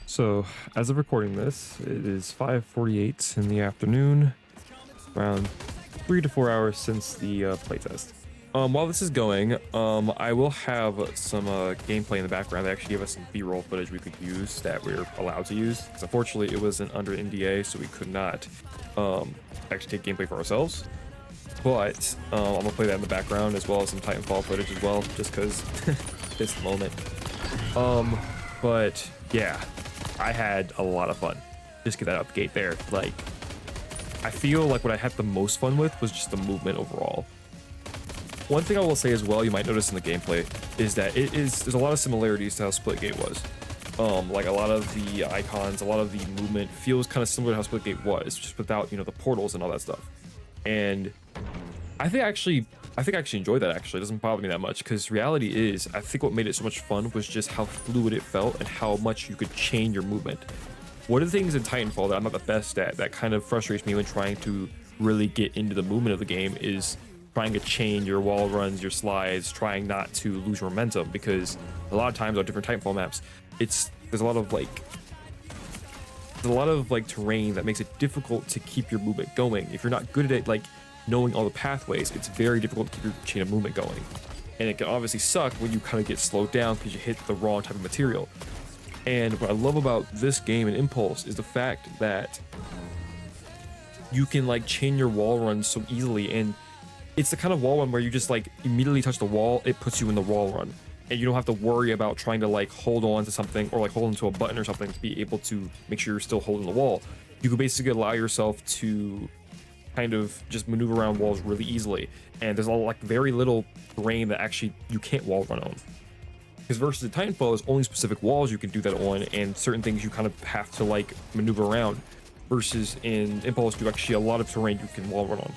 So, as of recording this, it is 5:48 in the afternoon, around 3 to 4 hours since the playtest. While this is going, I will have some gameplay in the background. They actually gave us some B-roll footage we could use that we're allowed to use. 'Cause unfortunately, it was under NDA, so we could not actually take gameplay for ourselves. But I'm gonna play that in the background as well as some Titanfall footage as well, just because this moment. But yeah, I had a lot of fun. Just get that up the gate there. Like, I feel like what I had the most fun with was just the movement overall. One thing I will say as well, you might notice in the gameplay, is that there's a lot of similarities to how Splitgate was. Like a lot of the icons, a lot of the movement feels kind of similar to how Splitgate was, just without, the portals and all that stuff. And I think I actually enjoyed that. Actually, it doesn't bother me that much, because reality is, I think what made it so much fun was just how fluid it felt and how much you could change your movement. One of the things in Titanfall that I'm not the best at, that kind of frustrates me when trying to really get into the movement of the game, is trying to chain your wall runs, your slides, trying not to lose your momentum, because a lot of times on different Titanfall maps, there's a lot of terrain that makes it difficult to keep your movement going. If you're not good at it, like knowing all the pathways, it's very difficult to keep your chain of movement going. And it can obviously suck when you kind of get slowed down because you hit the wrong type of material. And what I love about this game and Impulse is the fact that you can like chain your wall runs so easily, and it's the kind of wall run where you just like immediately touch the wall, it puts you in the wall run, and you don't have to worry about trying to like hold on to something or like hold onto a button or something to be able to make sure you're still holding the wall. You can basically allow yourself to kind of just maneuver around walls really easily, and there's like very little terrain that actually you can't wall run on. Because versus in Titanfall, there's only specific walls you can do that on, and certain things you kind of have to like maneuver around. Versus in Impulse, you actually a lot of terrain you can wall run on.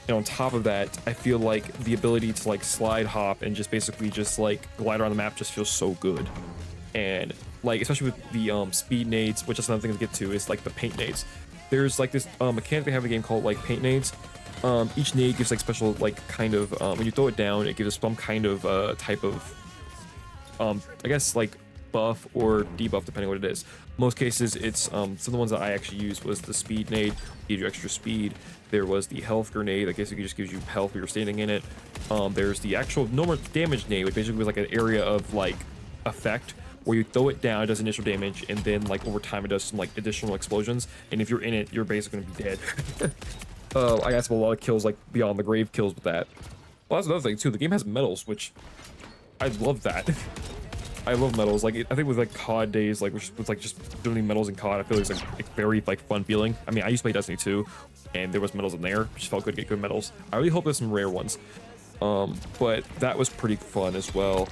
And on top of that, I feel like the ability to like slide hop and just basically just like glide around the map just feels so good. And like, especially with the speed nades, which is another thing to get to, is like the paint nades. There's like this mechanic they have in the game called like paint nades. Each nade gives like special like kind of when you throw it down, it gives some kind of type of I guess like buff or debuff depending on what it is. Most cases it's some of the ones that I actually used was the speed nade, gives you extra speed. There was the health grenade that basically just gives you health when you're standing in it. There's the actual normal damage nade, which basically was like an area of like effect where you throw it down, it does initial damage, and then like over time it does some like additional explosions, and if you're in it, you're basically gonna be dead. I got a lot of kills like beyond the grave kills with that. Well, that's another thing too, the game has medals, which I love that. I love medals. Like, I think with like COD days, like with like just doing medals in COD, I feel like it's like a very like fun feeling. I mean, I used to play Destiny 2, and there was medals in there, which felt good to get good medals. I really hope there's some rare ones. But that was pretty fun as well.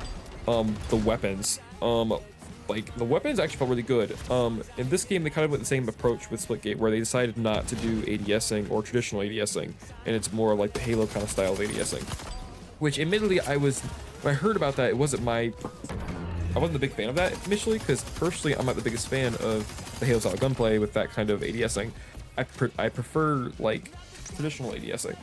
The weapons, like the weapons actually felt really good. In this game, they kind of went the same approach with Splitgate, where they decided not to do ADSing or traditional ADSing, and it's more like the Halo kind of style of ADSing. Which, admittedly, when I heard about that, I wasn't a big fan of that initially, because personally, I'm not the biggest fan of the Halo style gunplay with that kind of ADSing. I prefer like traditional ADSing,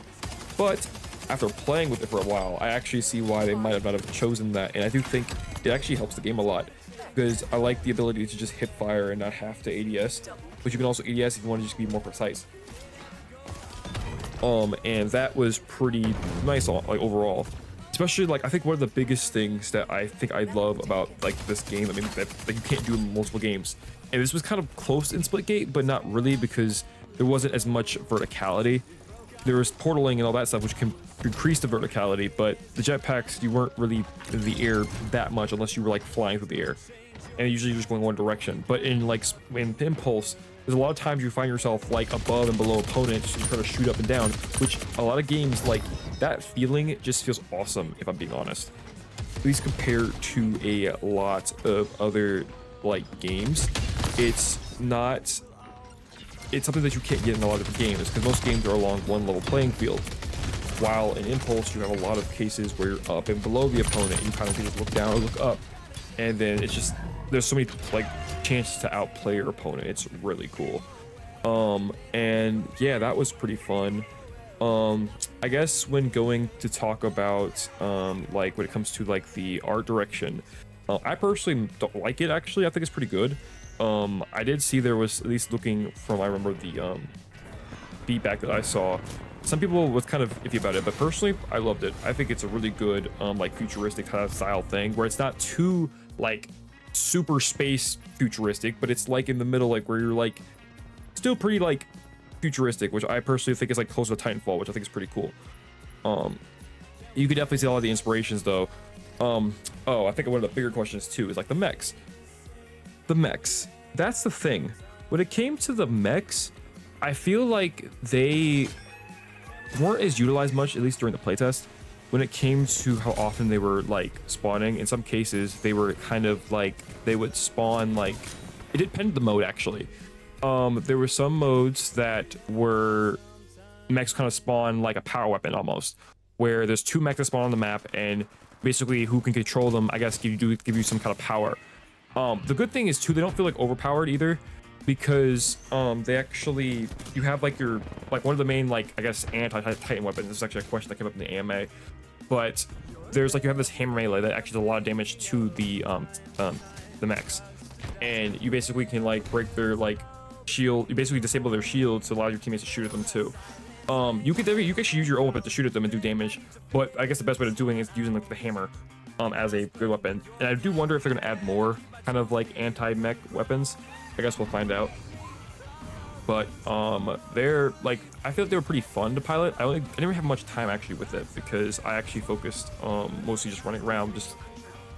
but after playing with it for a while, I actually see why they might have not have chosen that, and I do think it actually helps the game a lot, because I like the ability to just hip fire and not have to ADS, but you can also ADS if you want to just be more precise. And that was pretty nice, like overall. Especially like, I think one of the biggest things that I think I love about like this game, I mean, that you can't do in multiple games, and this was kind of close in Splitgate, but not really, because there wasn't as much verticality. There was portaling and all that stuff, which can increase the verticality, but the jetpacks, you weren't really in the air that much unless you were like flying through the air, and usually you're just going one direction. But in Impulse, there's a lot of times you find yourself like above and below opponents and try to shoot up and down, which a lot of games, like that feeling just feels awesome, if I'm being honest. At least compared to a lot of other like games, it's something that you can't get in a lot of different games, because most games are along one level playing field. While in Impulse, you have a lot of cases where you're up and below the opponent, you kind of can just look down or look up, and then it's just, there's so many like chances to outplay your opponent. It's really cool. And yeah, that was pretty fun. I guess when going to talk about like when it comes to like the art direction, I personally don't like it. Actually, I think it's pretty good. I did see there was, at least looking from, I remember the feedback that I saw, some people was kind of iffy about it, but personally I loved it. I think it's a really good like futuristic kind of style thing where it's not too like super space futuristic, but it's like in the middle, like where you're like still pretty like futuristic, which I personally think is like close to Titanfall, which I think is pretty cool. You could definitely see a lot of the inspirations though. Oh, I think one of the bigger questions too is like the mechs. The mechs, that's the thing. When it came to the mechs, I feel like they weren't as utilized much, at least during the playtest, when it came to how often they were like spawning. In some cases, they were kind of like, they would spawn like, it depended the mode actually. There were some modes that were mechs kind of spawn like a power weapon almost, where there's two mechs that spawn on the map, and basically who can control them, I guess, give you some kind of power. The good thing is too, they don't feel like overpowered either, because they actually, you have like your, like one of the main like, I guess, anti-Titan weapons. This is actually a question that came up in the AMA, but there's like, you have this hammer melee that actually does a lot of damage to the mechs, and you basically can like break their like shield. You basically disable their shields to allow your teammates to shoot at them too. You can actually use your own weapon to shoot at them and do damage, but I guess the best way of doing it is using like the hammer as a good weapon. And I do wonder if they're gonna add more kind of like anti-mech weapons. I guess we'll find out. But they're like, I feel like they were pretty fun to pilot. I didn't have much time actually with it because I actually focused mostly just running around, just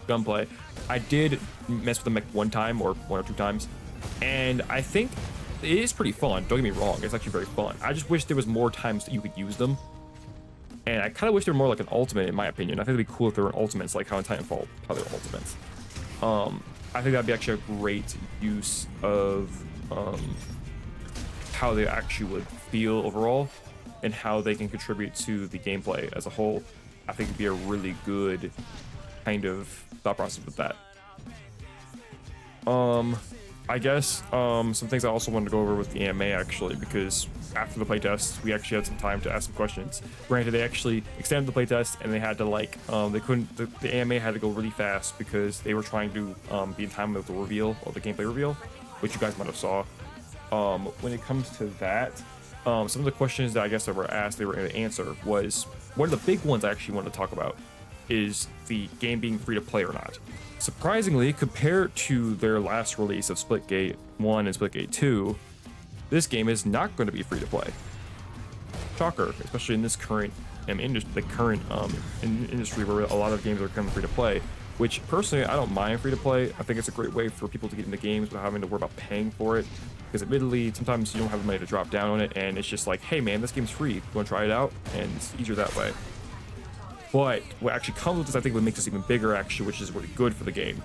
gunplay. I did mess with the mech one time or one or two times, and I think it is pretty fun. Don't get me wrong, it's actually very fun. I just wish there was more times that you could use them, and I kind of wish they were more like an ultimate, in my opinion. I think it'd be cool if there were ultimates, like how in Titanfall, how they were ultimates. I think that'd be actually a great use of how they actually would feel overall, and how they can contribute to the gameplay as a whole. I think it'd be a really good kind of thought process with that. I guess some things I also wanted to go over with the AMA actually, because after the playtest we actually had some time to ask some questions. Granted, they actually extended the playtest and they had to like they couldn't, the AMA had to go really fast because they were trying to be in time with the reveal, or the gameplay reveal, which you guys might have saw. When it comes to that, some of the questions that I guess that were asked, they were able to answer, was one of the big ones I actually wanted to talk about is the game being free to play or not. Surprisingly, compared to their last release of Splitgate 1 and Splitgate 2, this game is not going to be free to play. Shocker, especially in this current industry where a lot of games are coming free to play, which personally I don't mind free to play. I think it's a great way for people to get into games without having to worry about paying for it, because admittedly sometimes you don't have the money to drop down on it, and it's just like, hey man, this game's free, you want to try it out, and it's easier that way. But what actually comes with this, I think what makes this even bigger actually, which is really good for the game,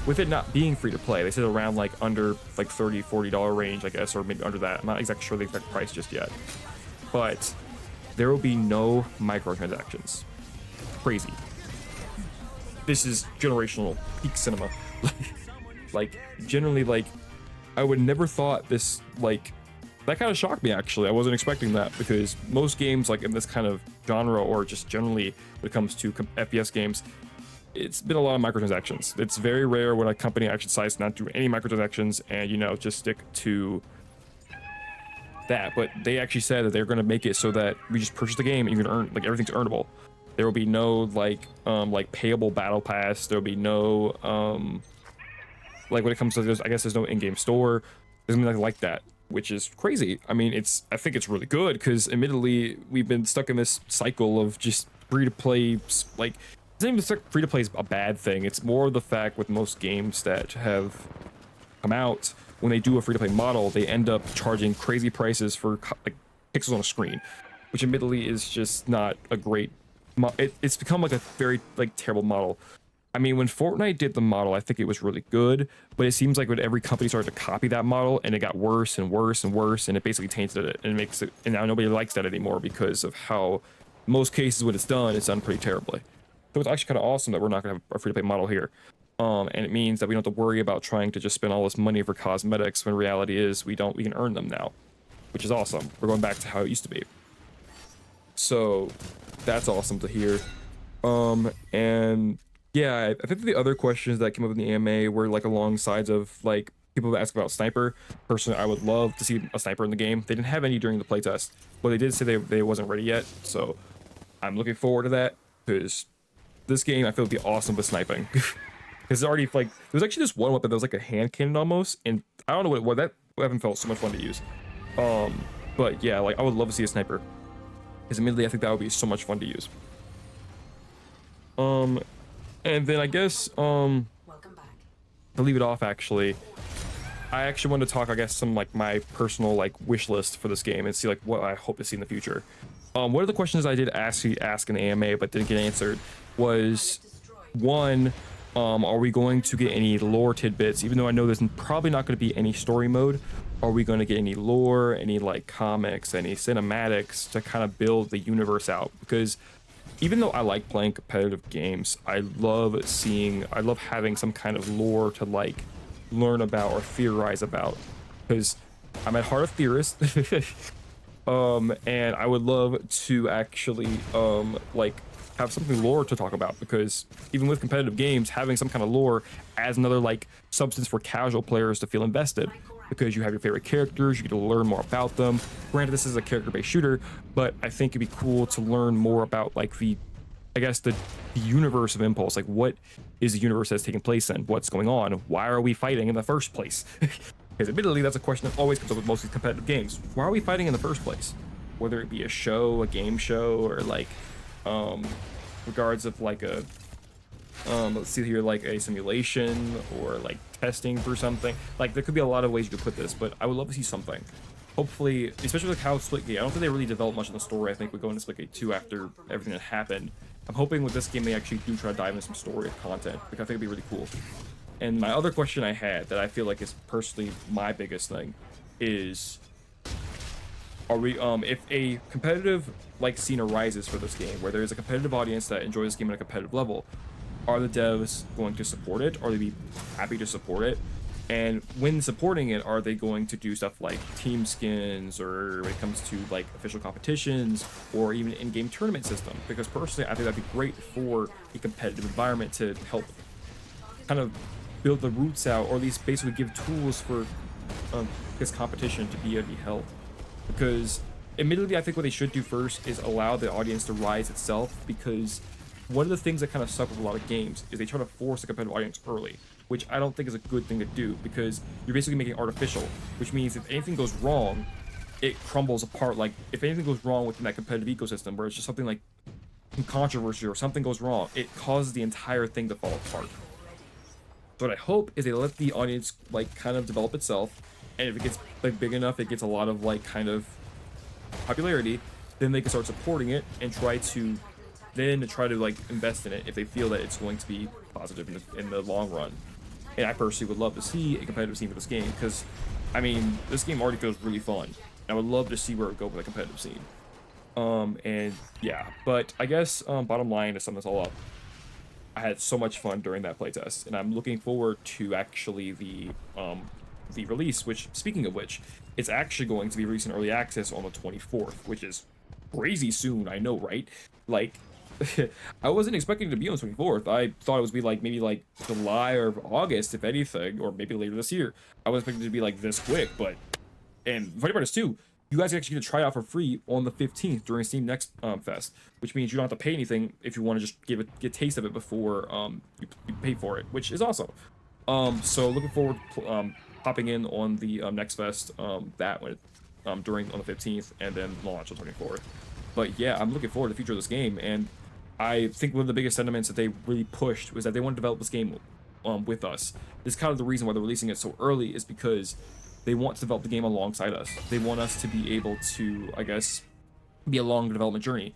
with it not being free to play, they said around like under like $30-$40 range, I guess, or maybe under that. I'm not exactly sure the exact price just yet, but there will be no microtransactions. Crazy. This is generational peak cinema. Like generally, like I would never thought this, like that kind of shocked me actually. I wasn't expecting that, because most games like in this kind of genre, or just generally when it comes to FPS games, it's been a lot of microtransactions. It's very rare when a company actually decides not to do any microtransactions and, you know, just stick to that. But they actually said that they're going to make it so that we just purchase the game and you can earn, like, everything's earnable. There will be no like payable battle pass. There'll be no like when it comes to this, I guess there's no in-game store. There's nothing like that, which is crazy. I mean, I think it's really good, because admittedly we've been stuck in this cycle of just free to play. Like, it's not even free to play is a bad thing. It's more the fact with most games that have come out, when they do a free to play model, they end up charging crazy prices for like pixels on a screen, which admittedly is just not a great. It's become like a very like terrible model. I mean, when Fortnite did the model, I think it was really good, but it seems like when every company started to copy that model, and it got worse and worse and worse, and it basically tainted it, and it makes it, and now nobody likes that anymore because of how most cases when it's done pretty terribly. So it's actually kind of awesome that we're not gonna have a free to play model here. And it means that we don't have to worry about trying to just spend all this money for cosmetics, when reality is we can earn them now, which is awesome. We're going back to how it used to be. So that's awesome to hear. And yeah, I think the other questions that came up in the AMA were like along sides of like People ask about sniper. Personally, I would love to see a sniper in the game. They didn't have any during the playtest, but they did say they wasn't ready yet. So I'm looking forward to that, because this game I feel would be awesome with sniping. Because it's already like there's actually this one weapon that was like a hand cannon almost, and I don't know what that weapon felt so much fun to use. But yeah, like I would love to see a sniper, because immediately I think that would be so much fun to use. And then I guess Welcome back. to leave it off, actually, I actually want to talk, I guess, some like my personal like wish list for this game and see like what I hope to see in the future. One of the questions I did ask in the AMA but didn't get answered was, one, are we going to get any lore tidbits? Even though I know there's probably not going to be any story mode, are we going to get any lore, any like comics, any cinematics to kind of build the universe out? Because even though I like playing competitive games, I love having some kind of lore to like learn about or theorize about, because I'm at heart a theorist. And I would love to actually like have something lore to talk about, because even with competitive games, having some kind of lore adds another like substance for casual players to feel invested, because you have your favorite characters, you get to learn more about them. Granted, this is a character-based shooter, but I think it'd be cool to learn more about like the universe of Impulse. Like, what is the universe that's taking place in? What's going on? Why are we fighting in the first place? Because admittedly, that's a question that always comes up with most of these competitive games. Why are we fighting in the first place? Whether it be a show, a game show, or like regards of like a let's see here, like a simulation or like testing for something. Like, there could be a lot of ways you could put this, but I would love to see something. Hopefully, especially like how Splitgate, I don't think they really developed much in the story. I think we go into Splitgate 2 after everything that happened. I'm hoping with this game they actually do try to dive into some story content, because I think it'd be really cool. And my other question I had that I feel like is personally my biggest thing is, are we if a competitive like scene arises for this game where there is a competitive audience that enjoys this game at a competitive level, are the devs going to support it? Are they be happy to support it? And when supporting it, are they going to do stuff like team skins, or when it comes to like official competitions, or even in-game tournament system? Because personally, I think that'd be great for a competitive environment to help kind of build the roots out, or at least basically give tools for this competition to be held. Because admittedly, I think what they should do first is allow the audience to rise itself, because one of the things that kind of suck with a lot of games is they try to force a competitive audience early, which I don't think is a good thing to do, because you're basically making it artificial, which means if anything goes wrong, it crumbles apart. Like, if anything goes wrong within that competitive ecosystem, where it's just something like controversy or something goes wrong, it causes the entire thing to fall apart. So what I hope is they let the audience like kind of develop itself, and if it gets like big enough, it gets a lot of like kind of popularity, then they can start supporting it and try to like invest in it if they feel that it's going to be positive in the long run. And I personally would love to see a competitive scene for this game, because I mean, this game already feels really fun. I would love to see where it would go with a competitive scene. And yeah, but I guess bottom line, to sum this all up, I had so much fun during that playtest, and I'm looking forward to actually the release, which, speaking of which, it's actually going to be released in early access on the 24th, which is crazy soon, I know, right? Like, I wasn't expecting it to be on the 24th. I thought it was be like maybe like July or August, if anything, or maybe later this year. I was expecting it to be like this quick, but, and the funny part is too, you guys are actually gonna try it out for free on the 15th during Steam Next Fest, which means you don't have to pay anything if you want to just get a taste of it before you pay for it, which is awesome. So looking forward to popping in on the Next Fest that when during on the 15th, and then launch on the 24th. But yeah, I'm looking forward to the future of this game, and I think one of the biggest sentiments that they really pushed was that they want to develop this game with us. This is kind of the reason why they're releasing it so early, is because they want to develop the game alongside us. They want us to be able to, I guess, be along the development journey.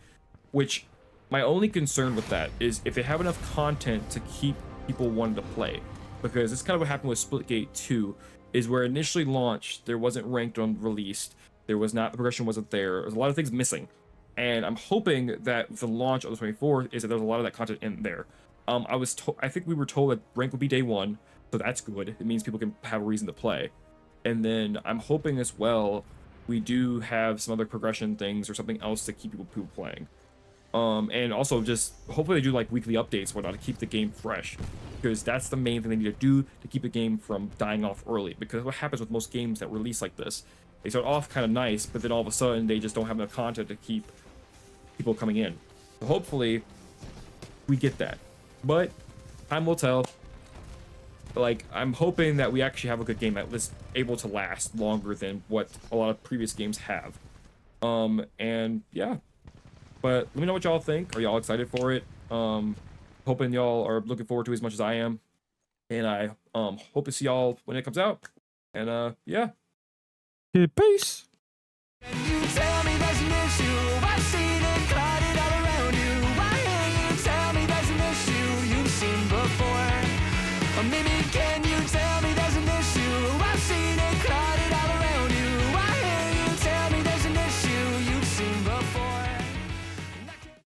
Which, my only concern with that is if they have enough content to keep people wanting to play. Because it's kind of what happened with Splitgate 2, is where initially launched, there wasn't ranked on released, there was not, the progression wasn't there was a lot of things missing. And I'm hoping that the launch of the 24th is that there's a lot of that content in there. I think we were told that rank would be day one, so that's good. It means people can have a reason to play. And then I'm hoping as well we do have some other progression things or something else to keep people playing. And also just hopefully they do like weekly updates, whatnot, to keep the game fresh, because that's the main thing they need to do to keep the game from dying off early. Because what happens with most games that release like this, they start off kind of nice, but then all of a sudden they just don't have enough content to keep people coming in. So hopefully we get that, but time will tell. Like, I'm hoping that we actually have a good game that is able to last longer than what a lot of previous games have. And yeah, but let me know what y'all think. Are y'all excited for it? Hoping y'all are looking forward to it as much as I am. And I hope to see y'all when it comes out. And yeah. Peace. You tell